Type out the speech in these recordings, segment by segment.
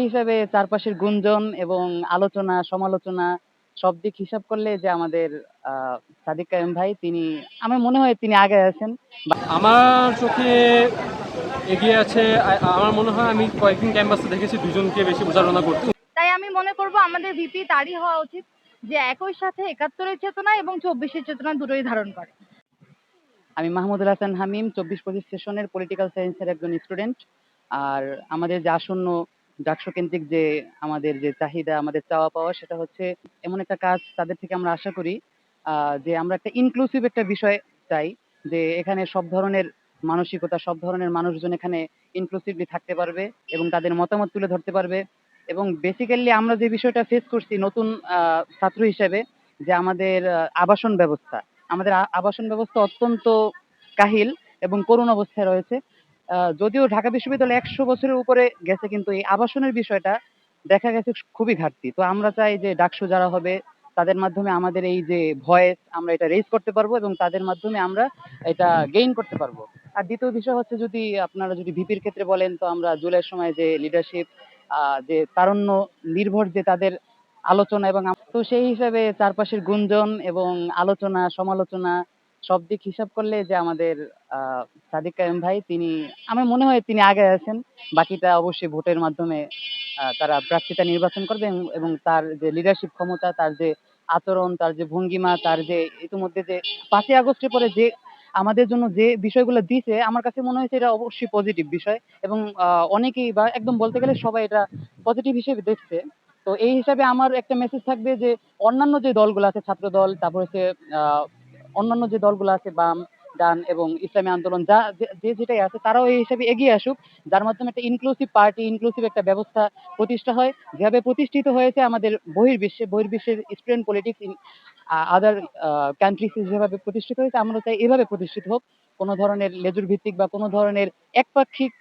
হিসাবে চারপাশের গুঞ্জন এবং আলোচনা, সমালোচনা সব দিক হিসাব করলে যে আমাদের আ সাদিক কায়েম ভাই তিনি আমার মনে হয় তিনি আগায় আছেন। আমার চোখে এগিয়ে আছে। আমার মনে হয় আমি কয়েকদিন ক্যাম্পাসে দেখেছি দুজনকে বেশি প্রচারণা করতে। তাই আমি মনে করব আমাদের ভিপি তারই হওয়া উচিত যে একই সাথে ৭১-এর চেতনা এবং ২৪-এর চেতনা দুটোই ধারণ করে। আমি মাহমুদুল হাসান হামিম ২৪-২৫ সেশনের পলিটিক্যাল সায়েন্সের একজন স্টুডেন্ট। আর আমাদের যে আসন্ন ডাকসু কেন্দ্রিক যে আমাদের যে চাহিদা, আমাদের চাওয়া পাওয়া সেটা হচ্ছে এমন একটা কাজ তাদের থেকে আমরা আশা করি যে আমরা একটা ইনক্লুসিভ একটা বিষয় চাই, যে এখানে সব ধরনের মানসিকতা, সব ধরনের মানুষজন এখানে ইনক্লুসিভলি থাকতে পারবে এবং তাদের মতামত তুলে ধরতে পারবে। এবং বেসিক্যালি আমরা যে বিষয়টা ফেস করছি নতুন ছাত্র হিসেবে, যে আমাদের আবাসন ব্যবস্থা, আমাদের আবাসন ব্যবস্থা অত্যন্ত কাহিল এবং করুণ অবস্থায় রয়েছে। যদিও ঢাকা বিশ্ববিদ্যালয় ১০০ বছরের উপরে গেছে, কিন্তু এই আবাসনের বিষয়টা দেখা গেছে খুবই ঘাটতি। তো আমরা চাই যে ডাকসু যারা হবে তাদের মাধ্যমে আমাদের এই যে ভয়েস আমরা এটা রেইজ করতে পারবো এবং তাদের মাধ্যমে আমরা এটা গেইন করতে পারবো। আর দ্বিতীয় বিষয় হচ্ছে, যদি আপনারা যদি ভিপির ক্ষেত্রে বলেন, তো আমরা জুলাইয়ের সময় যে লিডারশিপ, যে তারুণ্য নির্ভর যে তাদের আলোচনা এবং তো সেই হিসাবে চারপাশের গুঞ্জন এবং আলোচনা, সমালোচনা সব দিক হিসাব করলে যে আমাদের সাদিক কায়েম ভাই তিনি আমার মনে হয় তিনি আগায় আছেন। বাকিটা অবশ্যই ভোটের মাধ্যমে তারা প্রার্থীতা নির্বাচন করবে এবং তার যে লিডারশিপ ক্ষমতা, তার যে আচরণ, তার যে ভঙ্গিমা, তার যে ইতিমধ্যে যে ৫ই আগস্টের পরে যে আমাদের জন্য যে বিষয়গুলো দিছে, আমার কাছে মনে হয়েছে এটা অবশ্যই পজিটিভ বিষয় এবং অনেকেই বা একদম বলতে গেলে সবাই এটা পজিটিভ হিসেবে দেখছে। তো এই হিসাবে আমার একটা মেসেজ থাকবে যে অন্যান্য যে দলগুলো আছে, ছাত্র দল, তারপর হচ্ছে অন্যান্য যে দলগুলো আছে, বাম, ডান এবং ইসলামী আন্দোলন, যা যে যেটাই আছে, তারাও এই হিসাবে এগিয়ে আসুক, যার মাধ্যমে একটা ইনক্লুসিভ পার্টি, ইনক্লুসিভ একটা ব্যবস্থা প্রতিষ্ঠা হয়, যেভাবে প্রতিষ্ঠিত হয়েছে আমাদের বহির্বিশ্বের student politics in other countries যেভাবে প্রতিষ্ঠিত হয়েছে, আমরা চাই এভাবে প্রতিষ্ঠিত হোক। কোনো ধরনের লেজুর ভিত্তিক বা কোনো ধরনের একপাক্ষিক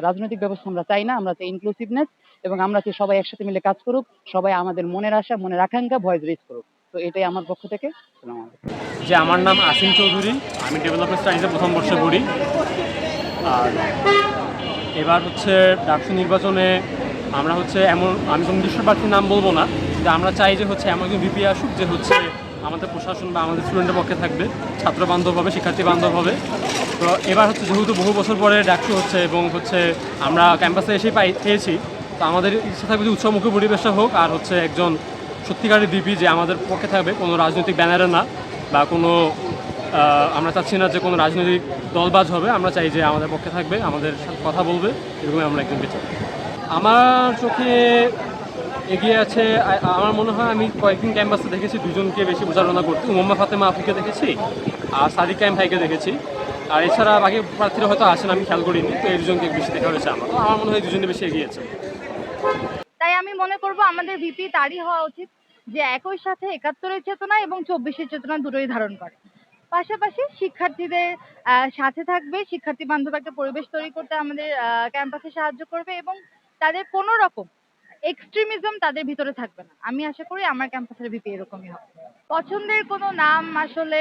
রাজনৈতিক ব্যবস্থা আমরা চাই না। আমরা চাই ইনক্লুসিভনেস এবং আমরা চাই সবাই একসাথে মিলে কাজ করুক, সবাই আমাদের মনের আশা, মনের আকাঙ্ক্ষা ভয়েস রেজ করুক। তো এটাই আমার পক্ষ থেকে। আসসালামু আলাইকুম। যে আমার নাম আসিম চৌধুরী, আমি ডেভেলপমেন্ট স্টাডিজে প্রথম বর্ষে পড়ি। আর এবার হচ্ছে ডাকসু নির্বাচনে আমরা হচ্ছে আমি কোনো নির্দিষ্ট প্রার্থীর নাম বলবো না, যে আমরা চাই যে হচ্ছে এমন একজন ভিপি আসুক যে হচ্ছে আমাদের প্রশাসন বা আমাদের স্টুডেন্টের পক্ষে থাকবে, ছাত্র বান্ধব হবে, শিক্ষার্থী বান্ধব হবে। তো এবার হচ্ছে যেহেতু বহু বছর পরে ডাকসু হচ্ছে এবং হচ্ছে আমরা ক্যাম্পাসে এসেই পেয়েছি, তো আমাদের ইচ্ছা থাকবে যে উৎসবমুখী পরিবেশটা হোক, আর হচ্ছে একজন সত্যিকারের ভিপি যে আমাদের পক্ষে থাকবে, কোনো রাজনৈতিক ব্যানারে না বা কোনো আমরা চাচ্ছি না যে কোনো রাজনৈতিক দলবাজ হবে। আমরা চাই যে আমাদের পক্ষে থাকবে, আমাদের সাথে কথা বলবে, এরকমই আমরা একজন বিচার। আমার চোখে এগিয়ে আছে। আমার মনে হয় আমি কয়েকদিন ক্যাম্পাসে দেখেছি দুজনকে বেশি প্রচারণা করতে। উম্মা ফাতেমা আপুকে দেখেছি আর সাদিক কায়েম ভাইকে দেখেছি। আর এছাড়া বাকি প্রার্থীরা হয়তো আসেন, আমি খেয়াল করিনি। তো এই দুজনকে বেশি দেখা হয়েছে আমার। তো আমার মনে হয় দুজনে বেশি এগিয়েছে। তাই আমি মনে করব আমাদের ভিপি তারই হওয়া উচিত যে একই সাথে ৭১-এর চেতনা এবং ২৪-এর চেতনা দুটোই ধারণ করে। পাশাপাশি শিক্ষার্থীদের সাথে থাকবে, শিক্ষার্থী বান্ধব একটা পরিবেশ তৈরি করতে আমাদের ক্যাম্পাসে সাহায্য করবে এবং তাদের কোনো রকম এক্সট্রিমিজম তাদের ভিতরে থাকবে না। আমি আশা করি আমার ক্যাম্পাসের ভিপি এরকমই হবে। পছন্দের কোনো নাম আসলে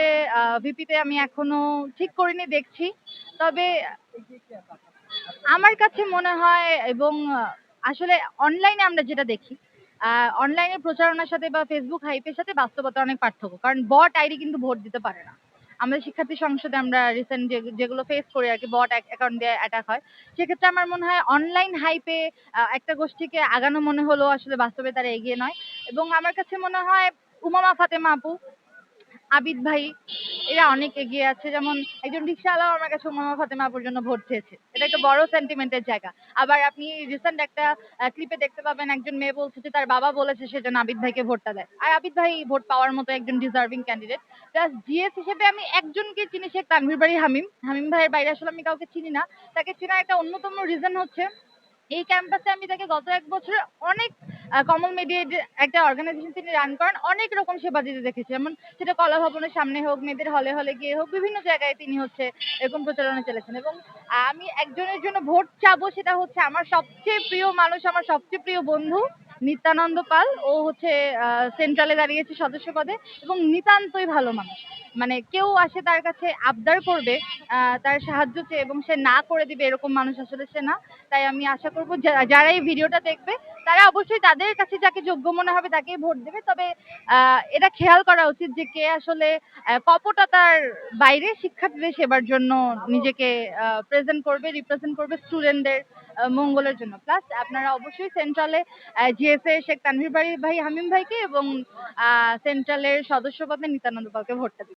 ভিপিতে আমি এখনো ঠিক করিনি, দেখছি। তবে আমার কাছে মনে হয় এবং আসলে অনলাইনে আমরা যেটা দেখি, অনলাইনে প্রচারণার সাথে বা ফেসবুক হাইপের সাথে বাস্তবতা অনেক পার্থক্য। কারণ বট আইডি কিন্তু ভোট দিতে পারে না। আমাদের শিক্ষার্থী সংসদে আমরা রিসেন্ট যেগুলো ফেস করি আরকি, বট অ্যাকাউন্ট দিয়ে অ্যাটাক হয়। সেক্ষেত্রে আমার মনে হয় অনলাইন হাইপে একটা গোষ্ঠীকে আগানো মনে হলেও আসলে বাস্তবে তারা এগিয়ে নয়। এবং আমার কাছে মনে হয় উমামা ফাতেমা আপু, আবিদ ভাই এরা অনেক এগিয়ে আছে। যেমন একজন রিক্সাওয়ালাও আমার কাছে উমামা ফাতেমা আপুর জন্য ভোট চেয়েছে। এটা একটা বড় সেন্টিমেন্টের জায়গা। আবার আপনি রিসেন্ট একটা ক্লিপে দেখতে পাবেন একজন মেয়ে বলছে যে তার বাবা বলেছে সেজন্য আবিদ ভাইকে ভোটটা দেয়। আর আবিদ ভাই ভোট পাওয়ার মতো একজন ডিজার্ভিং ক্যান্ডিডেট। প্লাস জিএস হিসেবে আমি একজনকে চিনি, শেখ তানভীর বাড়ি হামিম। হামিম ভাইয়ের বাইরে আসলে আমি কাউকে চিনি না। তাকে চেনার একটা অন্যতম রিজন হচ্ছে এই ক্যাম্পাসে আমি তাকে গত ১ বছরে অনেক কমন মিডিয়েট একটা অর্গানাইজেশন তিনি রান করেন, অনেক রকম সেবা দিতে দেখেছি। যেমন সেটা কলা ভবনের সামনে হোক, মেয়েদের হলে হলে গিয়ে হোক, বিভিন্ন জায়গায় তিনি হচ্ছে এরকম প্রচারণা চালিয়েছেন। এবং আমি একজনের জন্য ভোট চাবো, সেটা হচ্ছে আমার সবচেয়ে প্রিয় মানুষ, আমার সবচেয়ে প্রিয় বন্ধু নিত্যানন্দ পাল, ও হচ্ছে সেন্ট্রালে দাঁড়িয়েছে সদস্য পদে এবং নিতান্তই ভালো মানুষ। মানে কেউ আসে তার কাছে আবদার করবে, তার সাহায্য চেয়ে এবং সে না করে দিবে এরকম মানুষ আসলে সে না। তাই আমি আশা করব যারা এই ভিডিওটা দেখবে তারা অবশ্যই তাদের কাছে যাকে যোগ্য মনে হবে তাকেই ভোট দেবে। তবে এটা খেয়াল করা উচিত যে কে আসলে কপটতার বাইরে শিক্ষার্থীদের সেবার জন্য নিজেকে প্রেজেন্ট করবে, রিপ্রেজেন্ট করবে স্টুডেন্টদের মঙ্গলের জন্য। প্লাস আপনারা অবশ্যই সেন্ট্রালে জিএসএ শেখ তানভীর ভাই হামিম ভাইকে এবং সেন্ট্রালের সদস্য পদে নিত্যানন্দ পালকে ভোটটা দিবেন।